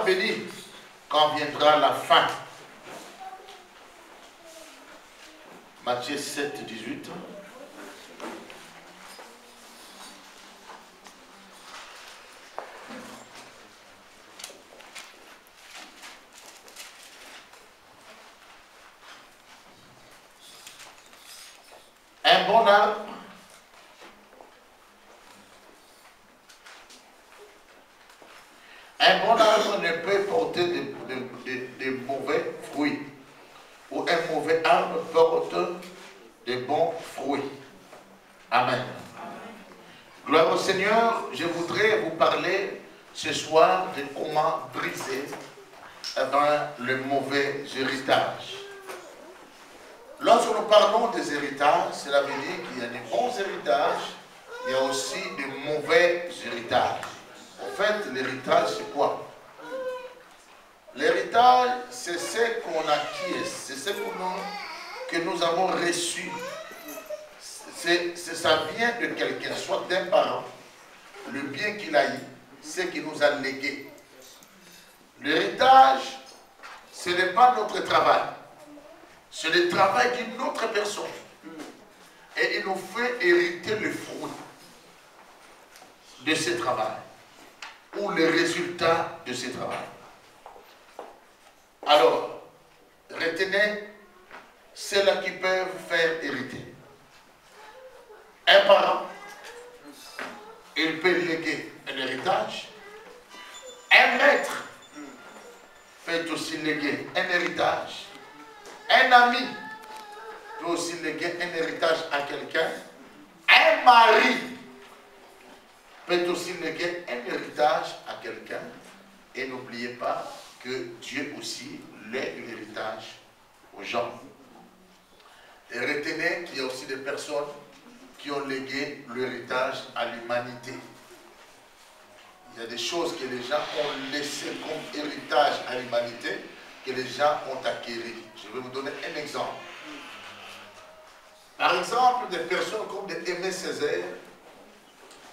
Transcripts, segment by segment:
béni quand viendra la fin. Matthieu 7, 18. Un bon arbre ne peut porter de mauvais fruits, ou un mauvais arbre porte de bons fruits. Amen. Gloire au Seigneur, je voudrais vous parler ce soir de comment briser le mauvais héritage. Lorsque nous parlons des héritages, cela veut dire qu'il y a des bons héritages, il y a aussi des mauvais héritages. En fait, l'héritage, c'est quoi? L'héritage, c'est ce qu'on acquiert, c'est ce que nous avons reçu. Ça vient de quelqu'un, soit d'un parent, le bien qu'il a eu, ce qu'il nous a légué. L'héritage, ce n'est pas notre travail. C'est le travail d'une autre personne. Et il nous fait hériter le fruit de ce travail. Ou le résultat de ce travail. Alors, retenez ceux-là qui peuvent faire hériter. Un parent, il peut léguer un héritage. Un maître peut aussi léguer un héritage. Un ami peut aussi léguer un héritage à quelqu'un. Un mari peut aussi léguer un héritage à quelqu'un. Et n'oubliez pas que Dieu aussi lègue l'héritage aux gens. Et retenez qu'il y a aussi des personnes qui ont légué l'héritage à l'humanité. Il y a des choses que les gens ont laissées comme héritage à l'humanité que les gens ont acquéri. Je vais vous donner un exemple. Par exemple, des personnes comme Aimé Césaire,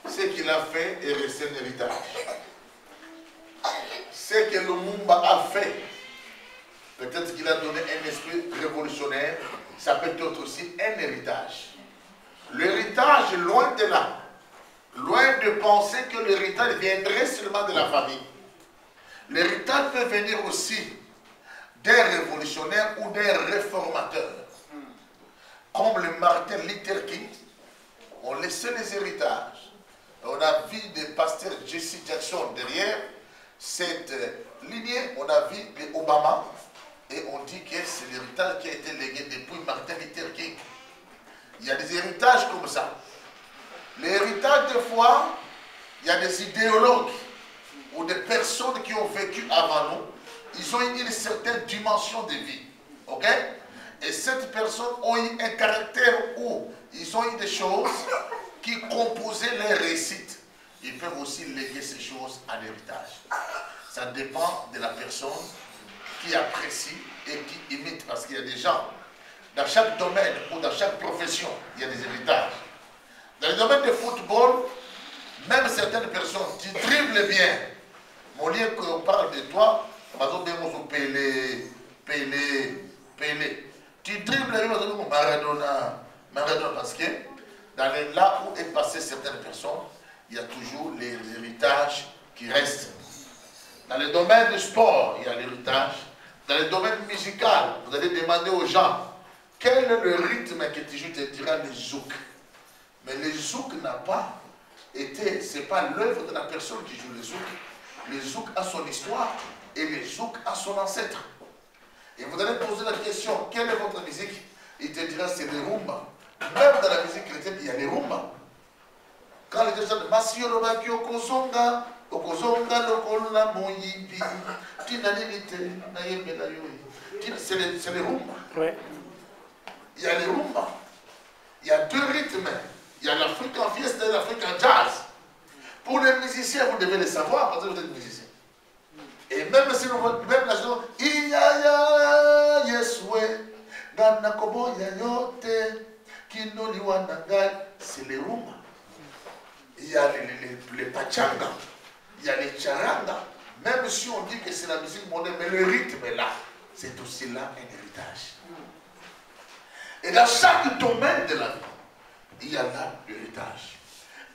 ce qu'il a fait est resté un héritage. Ce que Lumumba a fait, peut-être qu'il a donné un esprit révolutionnaire, ça peut être aussi un héritage. L'héritage, loin de là, loin de penser que l'héritage viendrait seulement de la famille. L'héritage peut venir aussi des révolutionnaires ou des réformateurs. Comme le Martin Luther King, on laissait les héritages. On a vu des pasteurs Jesse Jackson derrière cette lignée, on a vu les Obama, et on dit que c'est l'héritage qui a été légué depuis Martin Luther King. Il y a des héritages comme ça. L'héritage, des fois, il y a des idéologues ou des personnes qui ont vécu avant nous. Ils ont eu une certaine dimension de vie. Ok? Et cette personne ont eu un caractère où ils ont eu des choses qui composaient leur réussite. Ils peuvent aussi léguer ces choses à l'héritage. Ça dépend de la personne qui apprécie et qui imite. Parce qu'il y a des gens, dans chaque domaine ou dans chaque profession, il y a des héritages. Dans le domaine du football, même certaines personnes, tu dribbles bien. Au lieu qu'on parle de toi, par exemple, Pelé. Tu dribbles bien, Maradona, parce que là où est passé certaines personnes, il y a toujours les héritages qui restent. Dans le domaine du sport, il y a l'héritage. Dans le domaine musical, vous allez demander aux gens quel est le rythme que tu joues, tu diras le zouk. Mais le zouk n'a pas été, ce n'est pas l'œuvre de la personne qui joue le zouk. Le zouk a son histoire et le zouk a son ancêtre. Et vous allez poser la question, quelle est votre musique? Il te dira c'est le rumba. Même dans la musique chrétienne, il y a les rumba. Quand les gens disent Masio Robaki Okozonga, Okozonga Lokola Moyibi, c'est les rumba. Ouais. Il y a les rumba. Il y a deux rythmes. Il y a l'Afrique en fiesta et l'Afrique en jazz. Pour les musiciens, vous devez le savoir parce que vous êtes musicien. Et même si même la chanson, Iyaya Yeswe, Nanakobo Yayote, Kinoliwa Nangai, c'est les rumba. Il y a les pachanga, il y a les charanga. Même si on dit que que c'est la musique moderne, mais le rythme est là. C'est aussi là un héritage. Et dans chaque domaine de la vie, il y a là l'héritage.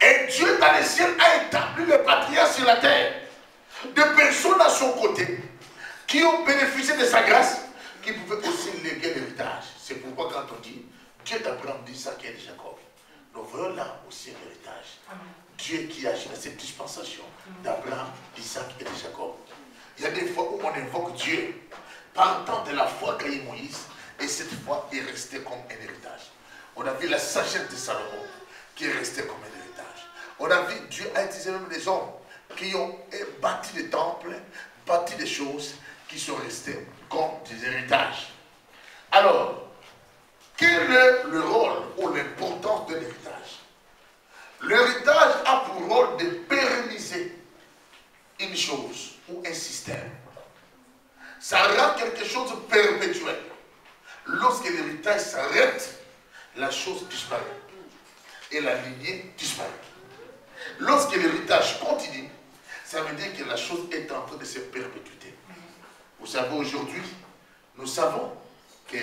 Et Dieu dans les ciels a établi le patriarche sur la terre. Des personnes à son côté qui ont bénéficié de sa grâce, qui pouvaient aussi léguer l'héritage. C'est pourquoi quand on dit Dieu d'Abraham, d'Isaac et de Jacob, nous voyons là aussi un héritage. Dieu qui agit dans cette dispensation d'Abraham, d'Isaac et de Jacob. Il y a des fois où on invoque Dieu partant de la foi qu'a eu Moïse, et cette foi est restée comme un héritage. On a vu la sagesse de Salomon qui est restée comme un héritage. On a vu Dieu a utilisé même des hommes qui ont bâti des temples, bâti des choses qui sont restées comme des héritages. Alors, quel est le rôle ou l'importance de l'héritage? L'héritage a pour rôle de pérenniser une chose ou un système. Ça rend quelque chose de perpétuel. Lorsque l'héritage s'arrête, la chose disparaît. Et la lignée disparaît. Lorsque l'héritage continue, ça veut dire que la chose est en train de se perpétuer. Vous savez, aujourd'hui, nous savons que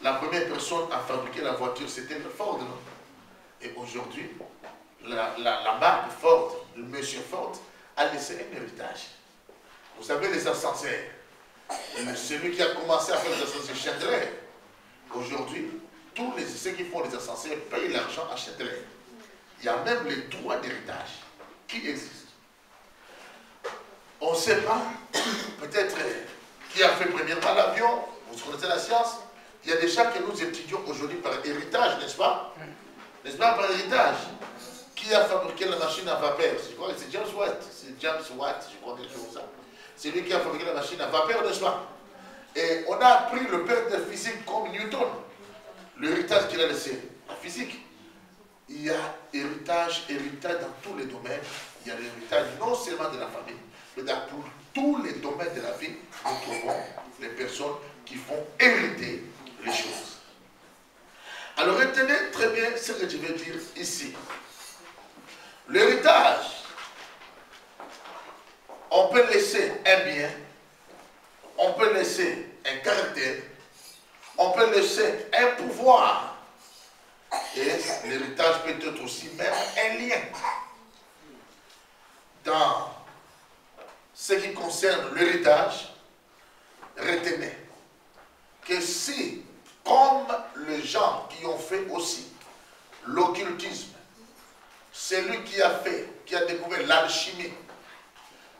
la première personne à fabriquer la voiture, c'était le Ford. Non? Et aujourd'hui, la marque Ford, le monsieur Ford, a laissé un héritage. Vous savez, les ascenseurs. Celui qui a commencé à faire les ascenseurs, Chandler. Aujourd'hui, tous ceux qui font les ascenseurs payent l'argent à Chandler. Il y a même les droits d'héritage qui existent. On ne sait pas, peut-être, qui a fait premièrement l'avion, vous connaissez la science. Il y a des gens que nous étudions aujourd'hui par héritage, n'est-ce pas? N'est-ce pas, par héritage? Qui a fabriqué la machine à vapeur? Je crois que c'est James Watt. C'est James Watt, je crois quelque chose comme ça. C'est lui qui a fabriqué la machine à vapeur, n'est-ce pas? Et on a appris le père de physique comme Newton. L'héritage qu'il a laissé, la physique. Il y a héritage dans tous les domaines. Il y a l'héritage non seulement de la famille, mais dans tous les domaines de la vie, nous trouvons les personnes qui font hériter les choses. Alors retenez très bien ce que je vais dire ici. L'héritage, on peut laisser un bien, on peut laisser un caractère, on peut laisser un pouvoir. Et l'héritage peut être aussi même un lien. Dans ce qui concerne l'héritage, retenez que si, comme les gens qui ont fait aussi l'occultisme, celui qui a découvert l'alchimie,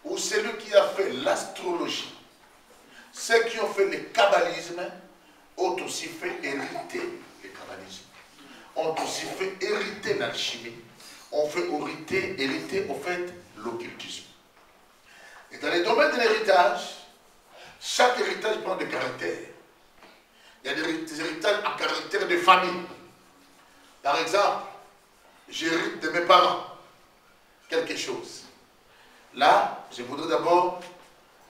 ou celui qui a fait l'astrologie, ceux qui ont fait le kabbalisme, ont aussi fait hériter le kabbalisme, ont aussi fait hériter l'alchimie, ont fait hériter au fait l'occultisme. Et dans les domaines de l'héritage, chaque héritage prend des caractères. Il y a des héritages à caractère de famille. Par exemple, j'hérite de mes parents quelque chose. Là, je voudrais d'abord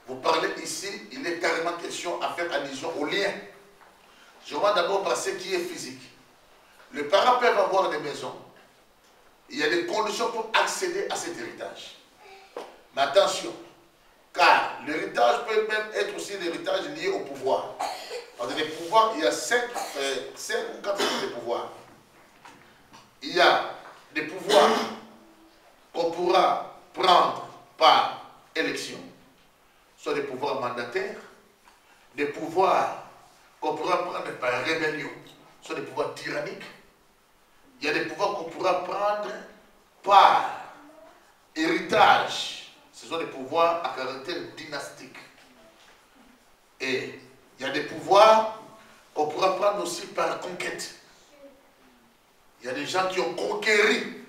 vous parler ici, il est carrément question à faire allusion au lien. Je vois d'abord par ce qui est physique. Les parents peuvent avoir des maisons. Il y a des conditions pour accéder à cet héritage. Mais attention, car l'héritage peut même être aussi l'héritage lié au pouvoir. Dans les pouvoirs, il y a 5 ou 4 types de pouvoirs. Il y a des pouvoirs qu'on pourra prendre par élection, soit des pouvoirs mandataires, des pouvoirs qu'on pourra prendre par rébellion, soit des pouvoirs tyranniques. Il y a des pouvoirs qu'on pourra prendre par héritage. Ce sont des pouvoirs à caractère dynastique. Et il y a des pouvoirs qu'on pourra prendre aussi par conquête. Il y a des gens qui ont conquéri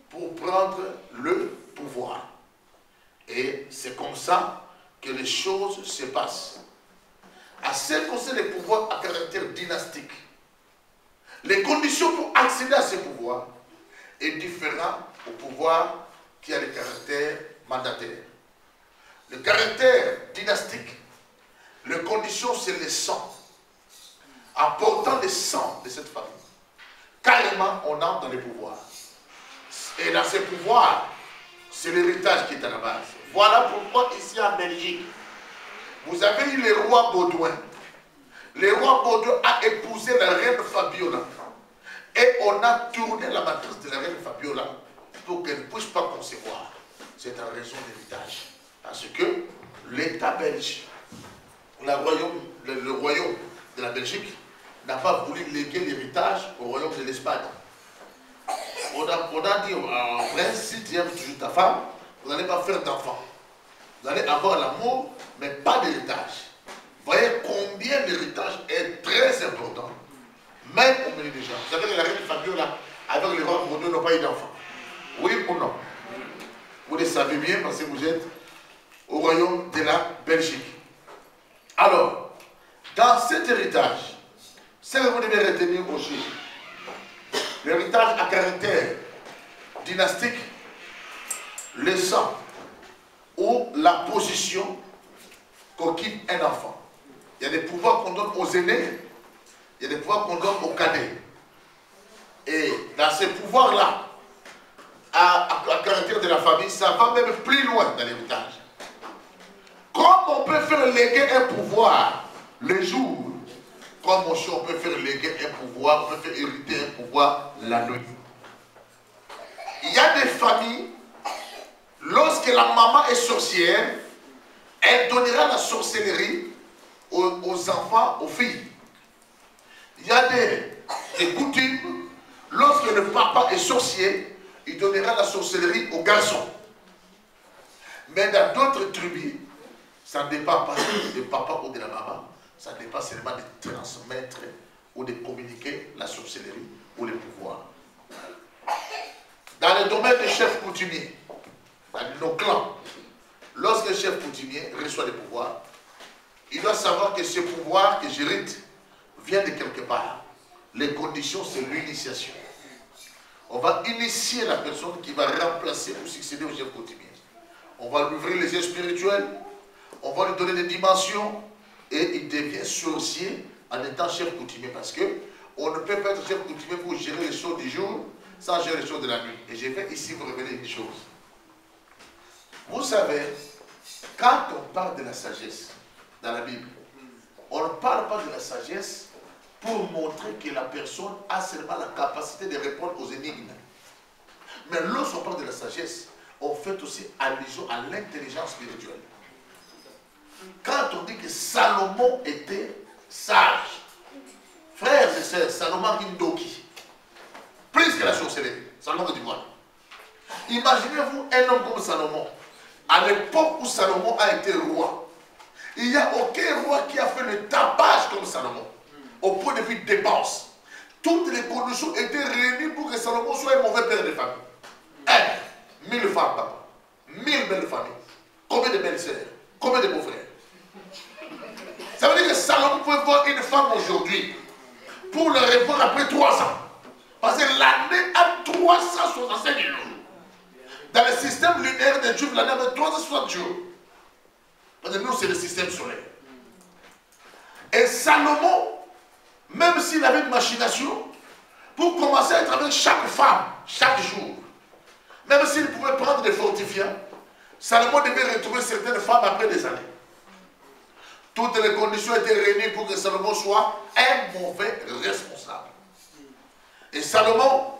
pour prendre le pouvoir. Et c'est comme ça que les choses se passent. À ce qui concerne les pouvoirs à caractère dynastique, les conditions pour accéder à ces pouvoirs est différent au pouvoir qui a le caractère mandataire. Le caractère dynastique, les conditions c'est le sang. En portant le sang de cette famille, carrément on entre dans les pouvoirs. Et dans ces pouvoirs, c'est l'héritage qui est à la base. Voilà pourquoi ici en Belgique, vous avez eu le roi Baudouin. Le roi Baudouin a épousé la reine Fabiola. Et on a tourné la matrice de la reine Fabiola pour qu'elle ne puisse pas concevoir. C'est en raison d'héritage. Parce que l'État belge, le royaume de la Belgique, n'a pas voulu léguer l'héritage au royaume de l'Espagne. On a dit, en vrai, si tu aimes toujours ta femme, vous n'allez pas faire d'enfant. Vous allez avoir l'amour, mais pas d'héritage. Voyez combien l'héritage est très important, même au milieu des gens. Vous savez que la reine Fabiola, avec le roi Baudouin, n'ont pas eu d'enfant. Oui ou non? Vous le savez bien parce que vous êtes au royaume de la Belgique. Alors, dans cet héritage, ce que vous devez retenir aussi, l'héritage à caractère dynastique, le sang ou la position qu'occupe un enfant. Il y a des pouvoirs qu'on donne aux aînés, il y a des pouvoirs qu'on donne aux cadets. Et dans ces pouvoirs-là, à caractère de la famille, ça va même plus loin dans l'héritage. Comme on peut faire léguer un pouvoir le jour, comme aussi on peut faire léguer un pouvoir, on peut faire hériter un pouvoir la nuit. Il y a des familles, lorsque la maman est sorcière, elle donnera la sorcellerie aux enfants, aux filles. Il y a des coutumes, lorsque le papa est sorcier, il donnera la sorcellerie aux garçons. Mais dans d'autres tribus, ça ne dépend pas du papa ou de la maman, ça dépend seulement de transmettre ou de communiquer la sorcellerie ou le pouvoir. Dans le domaine des chefs coutumiers, dans nos clans, lorsque le chef coutumier reçoit des pouvoirs, il doit savoir que ce pouvoir que j'hérite vient de quelque part. Les conditions, c'est l'initiation. On va initier la personne qui va remplacer ou succéder au chef coutumier. On va lui ouvrir les yeux spirituels, on va lui donner des dimensions et il devient sorcier en étant chef coutumier parce que on ne peut pas être chef coutumier pour gérer les choses du jour sans gérer les choses de la nuit. Et je vais ici vous révéler une chose. Vous savez, quand on parle de la sagesse dans la Bible, on ne parle pas de la sagesse pour montrer que la personne a seulement la capacité de répondre aux énigmes. Mais lorsqu'on parle de la sagesse, on fait aussi allusion à l'intelligence spirituelle. Quand on dit que Salomon était sage, frères et sœurs, Salomon Gindoki, plus que la sorcellerie, Salomon du Bois. Imaginez-vous un homme comme Salomon, à l'époque où Salomon a été roi. Il n'y a aucun roi qui a fait le tapage comme Salomon, au point de vue de dépenses. Toutes les conditions étaient réunies pour que Salomon soit un mauvais père de famille. 1000 femmes, papa. 1000 belles familles. Combien de belles sœurs? Combien de beaux frères? Ça veut dire que Salomon pouvait voir une femme aujourd'hui pour le revoir après 3 ans. Parce que l'année a 365 jours. Dans le système lunaire des Juifs, l'année avait 360 jours. Parce que nous, c'est le système solaire. Et Salomon, même s'il avait une machination, pour commencer à être avec chaque femme, chaque jour, même s'il pouvait prendre des fortifiants, Salomon devait retrouver certaines femmes après des années. Toutes les conditions étaient réunies pour que Salomon soit un mauvais responsable. Et Salomon,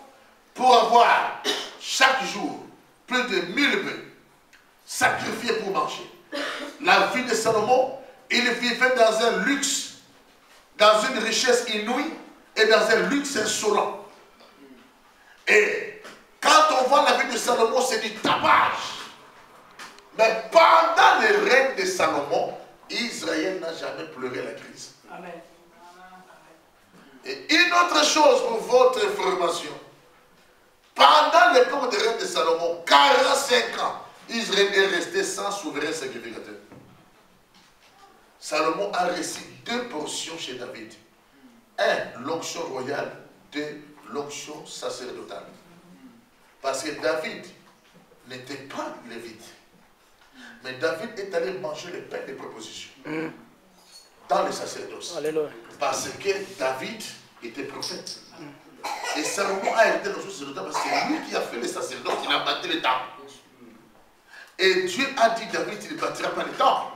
pour avoir chaque jour plus de 1000 bœufs sacrifiés pour manger, la vie de Salomon, il vivait dans un luxe, dans une richesse inouïe et dans un luxe insolent. Et quand on voit la vie de Salomon, c'est du tapage. Mais pendant le règne de Salomon, Israël n'a jamais pleuré la crise. Amen. Et une autre chose pour votre information. Pendant l'époque de règne de Salomon, 45 ans, Israël est resté sans souverain sacrificateur. Salomon a reçu 2 portions chez David. 1, l'onction royale, 2, l'onction sacerdotale. Parce que David n'était pas lévite. Mais David est allé manger le pain des propositions dans le sacerdoce. Alléluia. Parce que David était prophète. Et Salomon a hérité le sacerdoce parce que c'est lui qui a fait le sacerdoce, il a bâti le temple. Et Dieu a dit David, il ne bâtira pas le temple.